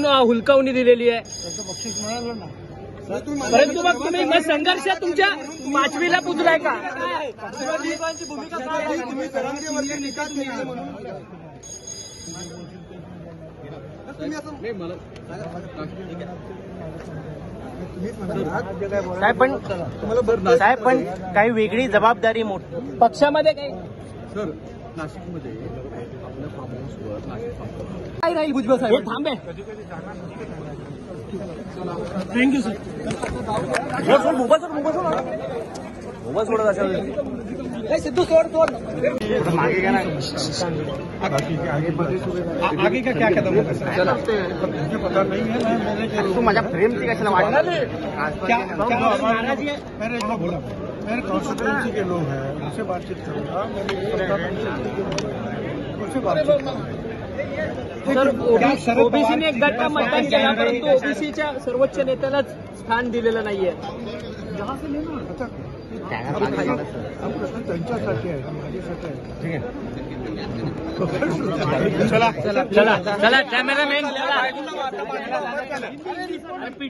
हुलकावणी दिलेली आहे. त्याचं बक्षीस मिळालं ना. परंतु मग तुम्ही मग संघर्ष तुमच्या पाचवीला पुजलाय का? तुम्ही सरांवरती निकाल केला म्हणून साहेब पण काही वेगळी जबाबदारी पक्षामध्ये काही सर नाशिकमध्ये आपल्या फार्म हाऊसवर काय राहील भुजबळ साहेब? थांबे. Thank you sir. मोबाईल सोडत असेल सिद्धू सोड मागे घ्या ना. आगे का क्या कदम होगा सर? मुझे पता नहीं है ना. मैंने तू माझ्या फ्रेमची कशाला वाटणार? क्या नाराजी है? मैंने इतना बोला मेरे कॉन्स्टिट्यूंसी के लोग हैं उनसे बातचीत करूंगा. उनसे बातचीत सर ओबीसीने एक गट मतदान केला परंतु ओबीसीच्या सर्वोच्च नेत्यालाच स्थान दिलेलं नाहीये. त्यांच्यासाठी आहे माझ्यासाठी आहे. ठीक आहे. चला चला चला कॅमेरामॅन.